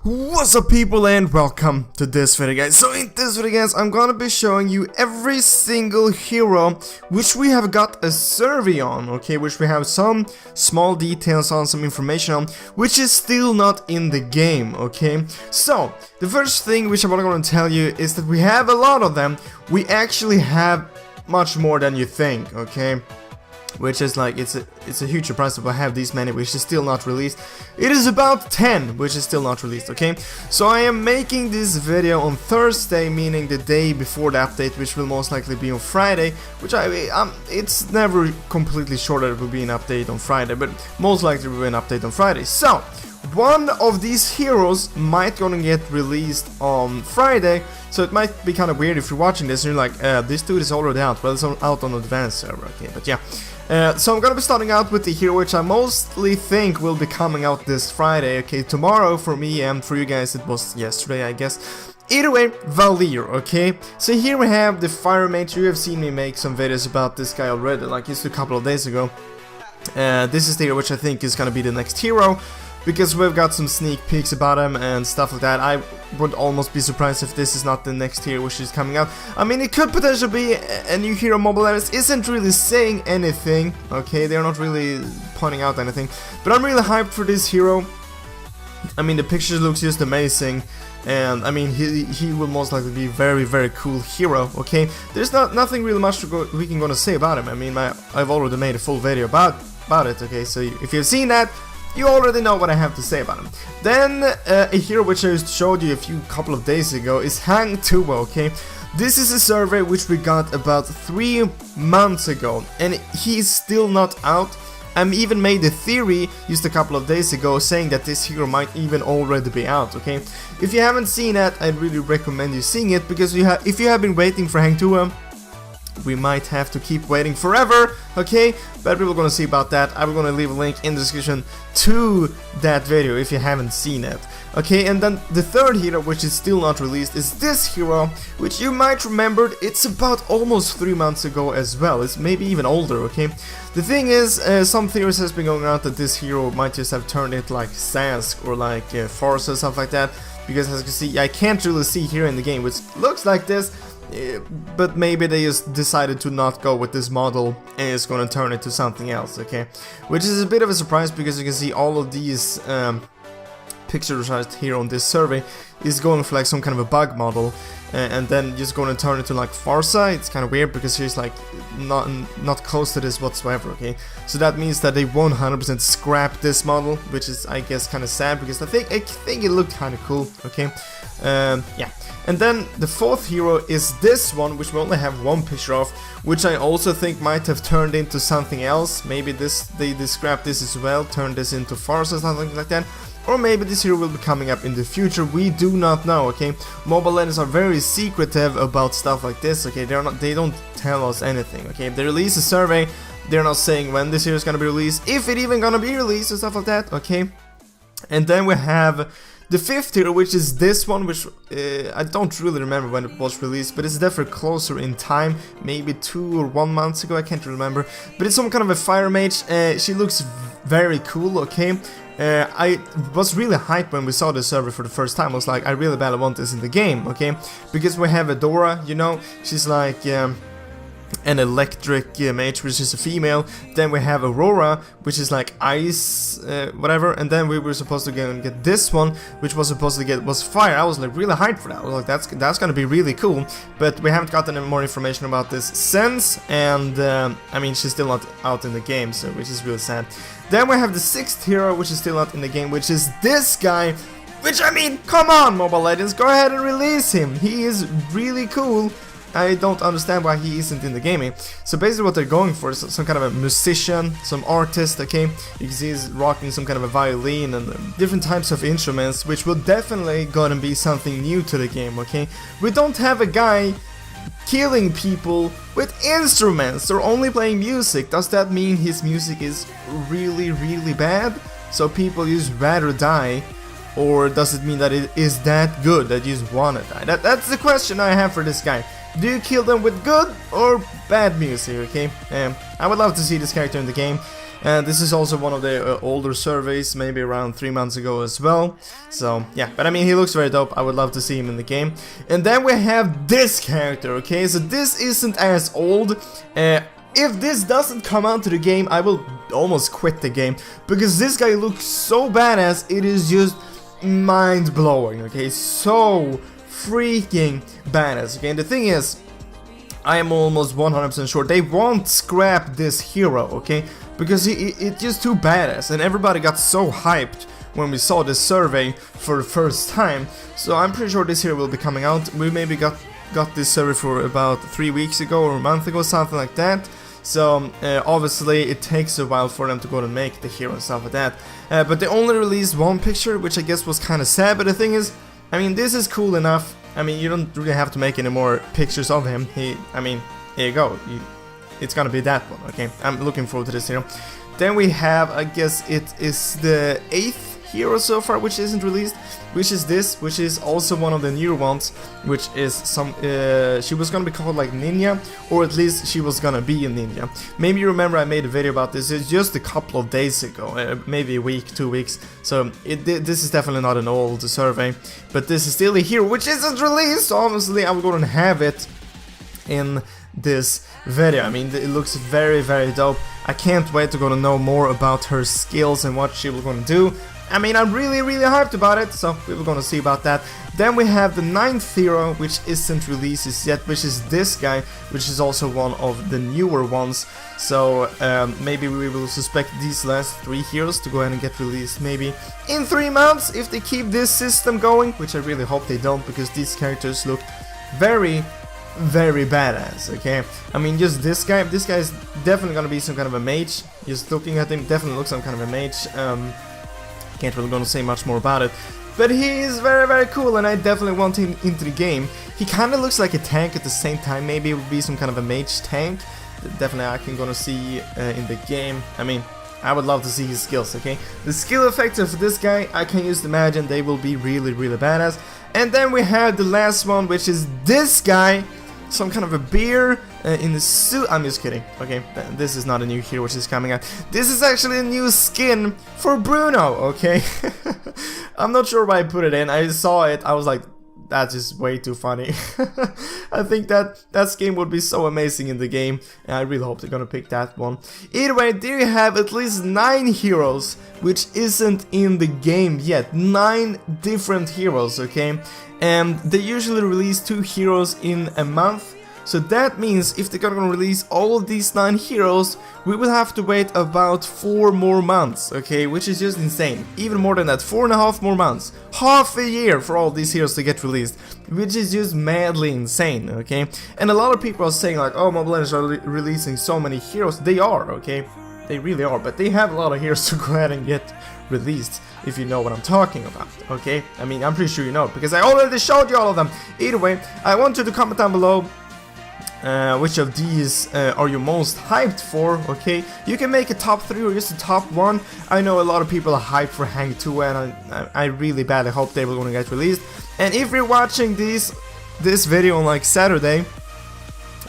What's up people and welcome to this video guys. So in this video guys, I'm gonna be showing you every single hero which we have got a survey on, okay, which we have some small details on, some information on, which is still not in the game, okay. So the first thing which I'm gonna tell you is that we have a lot of them. We actually have much more than you think, okay. Which is like, it's a huge surprise that we have these many which is still not released. It is about 10 which is still not released, okay. So I am making this video on Thursday, meaning the day before the update, which will most likely be on Friday, which it's never completely sure that it will be an update on Friday, but most likely will be an update on Friday. So one of these heroes might gonna get released on Friday, so it might be kind of weird if you're watching this and you're like, this dude is already out. Well, it's out on the advanced server, okay, but yeah. So I'm gonna be starting out with the hero which I mostly think will be coming out this Friday, okay, tomorrow for me, and for you guys it was yesterday, I guess. Either way, Valier, okay? So here we have the Fire Mage. You have seen me make some videos about this guy already, like just a couple of days ago. This is the hero which I think is gonna be the next hero, because we've got some sneak peeks about him and stuff like that. I would almost be surprised if this is not the next hero which is coming out. I mean, it could potentially be a new hero. Mobile Legends isn't really saying anything, okay? They're not really pointing out anything. But I'm really hyped for this hero. I mean, the picture looks just amazing. And I mean, he will most likely be a very, very cool hero, okay? There's nothing really much we can gonna say about him. I mean, I've already made a full video about it, okay? So if you've seen that, you already know what I have to say about him. Then a hero which I showed you a couple of days ago is Hang Tuo, okay? This is a survey which we got about 3 months ago, and he's still not out. I even made a theory just a couple of days ago saying that this hero might even already be out, okay? If you haven't seen that, I'd really recommend you seeing it, because if you have been waiting for Hang Tuo, we might have to keep waiting forever, okay? But we're gonna see about that. I'm gonna leave a link in the description to that video if you haven't seen it, okay? And then the third hero which is still not released is this hero, which you might remember. It's about almost 3 months ago as well. It's maybe even older, okay? The thing is, some theories has been going around that this hero might just have turned it like Sask or like Forza, stuff like that, because as you can see, I can't really see here in the game, which looks like this. But maybe they just decided to not go with this model and it's gonna turn it to something else, okay? Which is a bit of a surprise, because you can see all of these pictures right here on this survey is going for like some kind of a bug model, and then just gonna turn it to like Forza. It's kind of weird because he's like not close to this whatsoever, okay? So that means that they 100% scrap this model, which is, I guess, kind of sad, because I think it looked kind of cool, okay? Yeah. And then the fourth hero is this one, which we only have one picture of, which I also think might have turned into something else. Maybe they scrapped this as well, turned this into Forza or something like that. Or maybe this hero will be coming up in the future. We do not know, okay? Mobile Legends are very secretive about stuff like this, okay? They don't tell us anything, okay? If they release a survey, they're not saying when this hero is gonna be released, if it even gonna be released and stuff like that, okay? And then we have the fifth hero, which is this one, which I don't really remember when it was released, but it's definitely closer in time, maybe 2 or 1 month ago, I can't remember. But it's some kind of a Fire Mage. She looks very cool, okay? I was really hyped when we saw the server for the first time. I was like, I really badly want this in the game, okay? Because we have Adora, you know, she's like an electric mage, which is a female. Then we have Aurora, which is like ice, whatever. And then we were supposed to get this one, which was supposed to get was fire. I was like really hyped for that. I was like, that's gonna be really cool. But we haven't gotten any more information about this since, and I mean, she's still not out in the game, so which is really sad. Then we have the sixth hero, which is still not in the game, which is this guy. Which, I mean, come on, Mobile Legends, go ahead and release him. He is really cool. I don't understand why he isn't in the gaming. So basically what they're going for is some kind of a musician, some artist, okay? You can see he's rocking some kind of a violin and different types of instruments, which will definitely gonna be something new to the game, okay? We don't have a guy killing people with instruments or only playing music. Does that mean his music is really, really bad? So people just rather die? Or does it mean that it is that good that you just wanna die? That's the question I have for this guy. Do you kill them with good or bad music, okay? I would love to see this character in the game. And this is also one of the older surveys, maybe around 3 months ago as well. So yeah, but I mean, he looks very dope. I would love to see him in the game. And then we have this character, okay? So this isn't as old. If this doesn't come out to the game, I will almost quit the game, because this guy looks so badass. It is just mind-blowing, okay? So freaking badass, okay? And the thing is, I am almost 100% sure they won't scrap this hero, okay? Because it's just too badass, and everybody got so hyped when we saw this survey for the first time. So I'm pretty sure this hero will be coming out. We maybe got this survey for about 3 weeks ago or a month ago, something like that. So obviously it takes a while for them to go and make the hero and stuff like that. But they only released one picture, which I guess was kind of sad. But the thing is, I mean, this is cool enough. I mean, you don't really have to make any more pictures of him. I mean, here you go. It's gonna be that one, okay? I'm looking forward to this hero. Then we have, I guess it is the 8th hero so far, which isn't released, which is this, which is also one of the newer ones, which is some, she was gonna be called like Ninja, or at least she was gonna be a ninja. Maybe you remember I made a video about this, it's just a couple of days ago, maybe a week, 2 weeks, so this is definitely not an old survey, but this is still a hero, which isn't released, so obviously I'm gonna have it in this video. I mean, it looks very, very dope. I can't wait to go to know more about her skills and what she was gonna do. I mean, I'm really, really hyped about it, so we were gonna see about that. Then we have the 9th hero, which isn't released yet, which is this guy, which is also one of the newer ones. So maybe we will suspect these last 3 heroes to go ahead and get released maybe in 3 months if they keep this system going, which I really hope they don't, because these characters look very, very badass, okay? I mean, just this guy is definitely gonna be some kind of a mage. Just looking at him, definitely looks some kind of a mage. Can't really gonna say much more about it, but he is very, very cool, and I definitely want him into the game. He kind of looks like a tank at the same time. Maybe it would be some kind of a mage tank. Definitely I can gonna see in the game. I mean, I would love to see his skills, okay? The skill effects of this guy, I can just imagine they will be really, really badass. And then we have the last one, which is this guy. Some kind of a bear in the suit. I'm just kidding. Okay, this is not a new hero which is coming out. This is actually a new skin for Bruno, okay? I'm not sure why I put it in. I saw it, I was like, that's just way too funny. I think that skin would be so amazing in the game, and I really hope they're gonna pick that one. Either way, there you have at least 9 heroes which isn't in the game yet. 9 different heroes, okay? And they usually release 2 heroes in a month. So that means if they're gonna release all of these 9 heroes, we will have to wait about 4 more months, okay? Which is just insane. Even more than that, 4.5 more months. Half a year for all these heroes to get released, which is just madly insane, okay? And a lot of people are saying like, oh, Mobile Legends are releasing so many heroes. They are, okay? They really are, but they have a lot of heroes to go ahead and get released, if you know what I'm talking about, okay? I mean, I'm pretty sure you know, because I already showed you all of them. Either way, I want you to comment down below which of these are you most hyped for, okay? You can make a top 3 or just a top 1. I know a lot of people are hyped for Hang 2, and I really badly hope they will gonna get released. And if you're watching this video on like Saturday,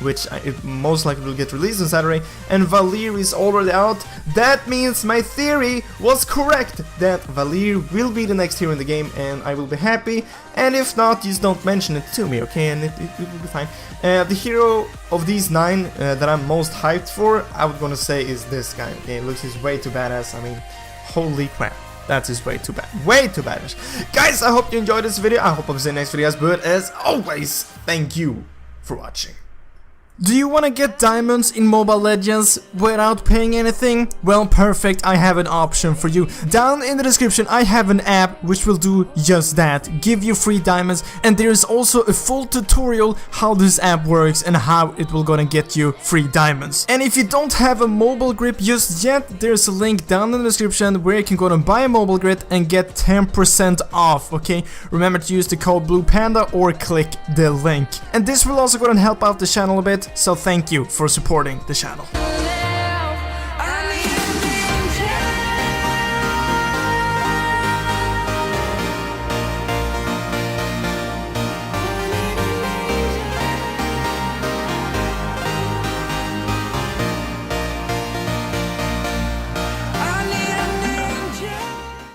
which it most likely will get released on Saturday, and Valeer is already out, that means my theory was correct, that Valeer will be the next hero in the game, and I will be happy. And if not, just don't mention it to me, okay, and it will be fine. The hero of these 9 that I'm most hyped for, I was gonna say, is this guy, okay? It looks just way too badass. I mean, holy crap. That is way too bad. Way too badish. Guys, I hope you enjoyed this video. I hope I'll see you in the next videos, but as always, thank you for watching. Do you want to get diamonds in Mobile Legends without paying anything? Well, perfect, I have an option for you. Down in the description I have an app which will do just that, give you free diamonds, and there is also a full tutorial how this app works and how it will gonna get you free diamonds. And if you don't have a mobile grip just yet, there's a link down in the description where you can go and buy a mobile grip and get 10% off, okay? Remember to use the code BluePanda or click the link. And this will also go and help out the channel a bit. So thank you for supporting the channel.